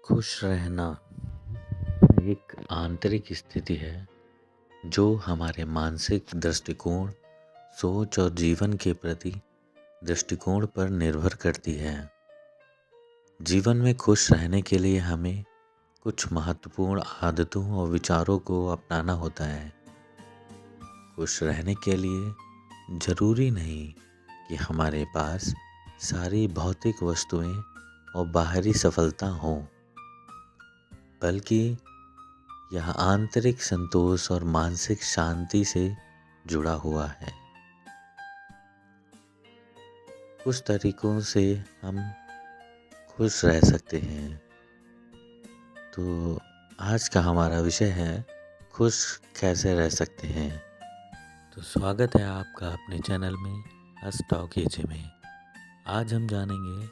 खुश रहना एक आंतरिक स्थिति है जो हमारे मानसिक दृष्टिकोण, सोच और जीवन के प्रति दृष्टिकोण पर निर्भर करती है। जीवन में खुश रहने के लिए हमें कुछ महत्वपूर्ण आदतों और विचारों को अपनाना होता है। खुश रहने के लिए ज़रूरी नहीं कि हमारे पास सारी भौतिक वस्तुएं और बाहरी सफलता हों, बल्कि यह आंतरिक संतोष और मानसिक शांति से जुड़ा हुआ है। कुछ तरीकों से हम खुश रह सकते हैं। तो आज का हमारा विषय है खुश कैसे रह सकते हैं। तो स्वागत है आपका अपने चैनल में हस टॉक एजे में। आज हम जानेंगे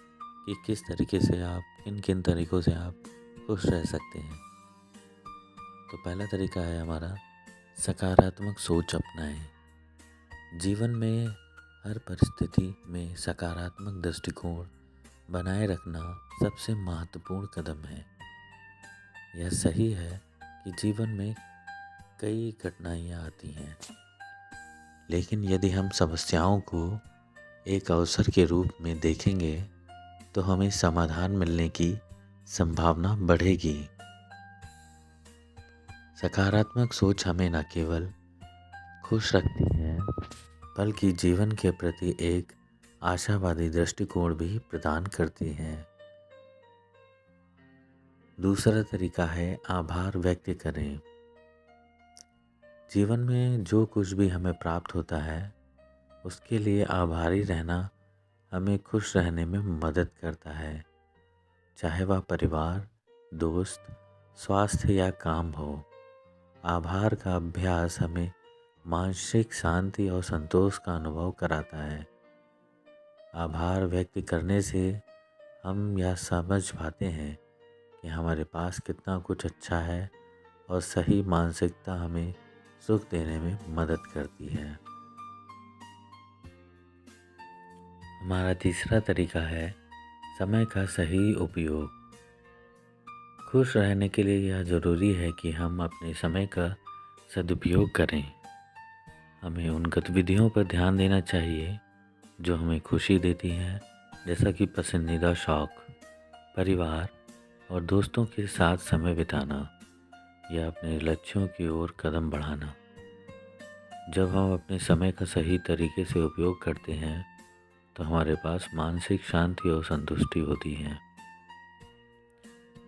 कि किस तरीके से आप किन किन तरीकों से आप खुश रह सकते हैं। तो पहला तरीका है हमारा सकारात्मक सोच अपनाएं। जीवन में हर परिस्थिति में सकारात्मक दृष्टिकोण बनाए रखना सबसे महत्वपूर्ण कदम है। यह सही है कि जीवन में कई कठिनाइयाँ आती हैं, लेकिन यदि हम समस्याओं को एक अवसर के रूप में देखेंगे तो हमें समाधान मिलने की संभावना बढ़ेगी। सकारात्मक सोच हमें न केवल खुश रखती है, बल्कि जीवन के प्रति एक आशावादी दृष्टिकोण भी प्रदान करती है। दूसरा तरीका है आभार व्यक्त करें। जीवन में जो कुछ भी हमें प्राप्त होता है उसके लिए आभारी रहना हमें खुश रहने में मदद करता है, चाहे वह परिवार, दोस्त, स्वास्थ्य या काम हो। आभार का अभ्यास हमें मानसिक शांति और संतोष का अनुभव कराता है। आभार व्यक्त करने से हम यह समझ पाते हैं कि हमारे पास कितना कुछ अच्छा है और सही मानसिकता हमें सुख देने में मदद करती है। हमारा तीसरा तरीका है समय का सही उपयोग। खुश रहने के लिए यह ज़रूरी है कि हम अपने समय का सदुपयोग करें। हमें उन गतिविधियों पर ध्यान देना चाहिए जो हमें खुशी देती हैं, जैसा कि पसंदीदा शौक, परिवार और दोस्तों के साथ समय बिताना या अपने लक्ष्यों की ओर कदम बढ़ाना। जब हम अपने समय का सही तरीके से उपयोग करते हैं तो हमारे पास मानसिक शांति और संतुष्टि होती है।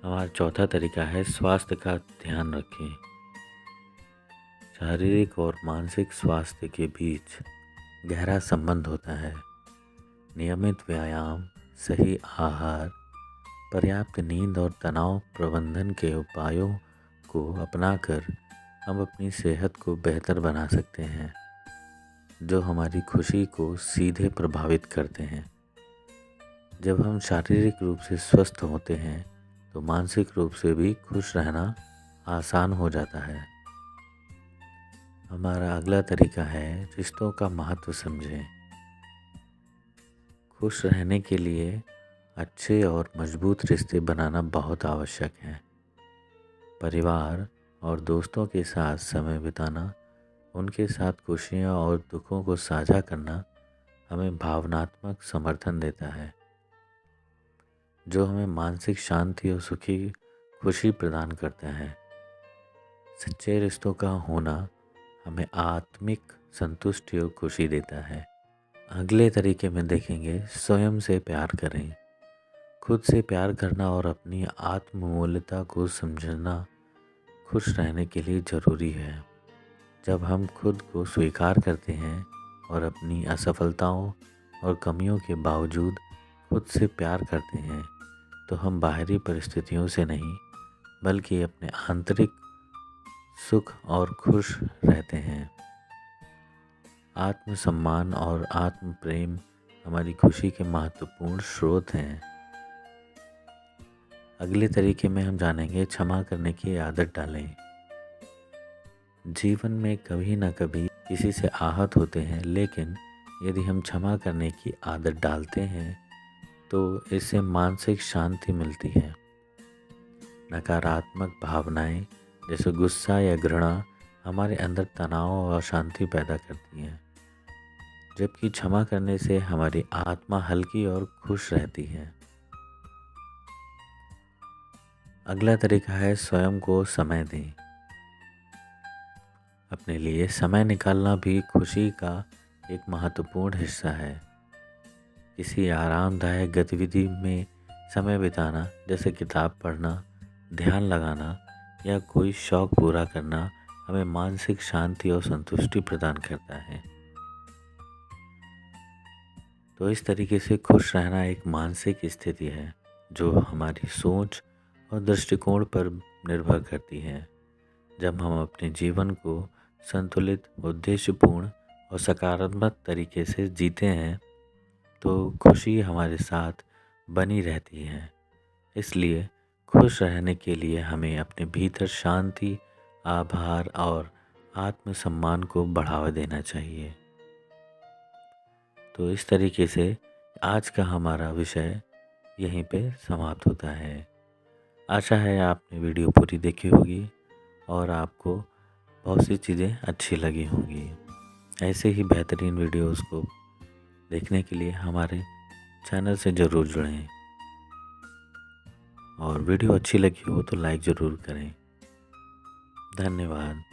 हमारा चौथा तरीका है स्वास्थ्य का ध्यान रखें। शारीरिक और मानसिक स्वास्थ्य के बीच गहरा संबंध होता है। नियमित व्यायाम, सही आहार, पर्याप्त नींद और तनाव प्रबंधन के उपायों को अपनाकर हम अपनी सेहत को बेहतर बना सकते हैं, जो हमारी खुशी को सीधे प्रभावित करते हैं। जब हम शारीरिक रूप से स्वस्थ होते हैं तो मानसिक रूप से भी खुश रहना आसान हो जाता है। हमारा अगला तरीका है रिश्तों का महत्व समझें। खुश रहने के लिए अच्छे और मजबूत रिश्ते बनाना बहुत आवश्यक है। परिवार और दोस्तों के साथ समय बिताना, उनके साथ खुशियाँ और दुखों को साझा करना हमें भावनात्मक समर्थन देता है, जो हमें मानसिक शांति और खुशी प्रदान करता है। सच्चे रिश्तों का होना हमें आत्मिक संतुष्टि और खुशी देता है। अगले तरीके में देखेंगे स्वयं से प्यार करें। खुद से प्यार करना और अपनी आत्ममूल्यता को समझना खुश रहने के लिए ज़रूरी है। जब हम खुद को स्वीकार करते हैं और अपनी असफलताओं और कमियों के बावजूद खुद से प्यार करते हैं तो हम बाहरी परिस्थितियों से नहीं, बल्कि अपने आंतरिक सुख और खुश रहते हैं। आत्मसम्मान और आत्म प्रेम हमारी खुशी के महत्वपूर्ण स्रोत हैं। अगले तरीके में हम जानेंगे क्षमा करने की आदत डालें। जीवन में कभी न कभी किसी से आहत होते हैं, लेकिन यदि हम क्षमा करने की आदत डालते हैं तो इससे मानसिक शांति मिलती है। नकारात्मक भावनाएं जैसे गुस्सा या घृणा हमारे अंदर तनाव और अशांति पैदा करती हैं, जबकि क्षमा करने से हमारी आत्मा हल्की और खुश रहती है। अगला तरीका है स्वयं को समय दें। अपने लिए समय निकालना भी खुशी का एक महत्वपूर्ण हिस्सा है। किसी आरामदायक गतिविधि में समय बिताना जैसे किताब पढ़ना, ध्यान लगाना या कोई शौक पूरा करना हमें मानसिक शांति और संतुष्टि प्रदान करता है। तो इस तरीके से खुश रहना एक मानसिक स्थिति है जो हमारी सोच और दृष्टिकोण पर निर्भर करती है। जब हम अपने जीवन को संतुलित, उद्देश्यपूर्ण और सकारात्मक तरीके से जीते हैं तो खुशी हमारे साथ बनी रहती है। इसलिए खुश रहने के लिए हमें अपने भीतर शांति, आभार और आत्मसम्मान को बढ़ावा देना चाहिए। तो इस तरीके से आज का हमारा विषय यहीं पे समाप्त होता है। आशा है आपने वीडियो पूरी देखी होगी और आपको बहुत सी चीज़ें अच्छी लगी होंगी। ऐसे ही बेहतरीन वीडियोस को देखने के लिए हमारे चैनल से ज़रूर जुड़ें और वीडियो अच्छी लगी हो तो लाइक ज़रूर करें। धन्यवाद।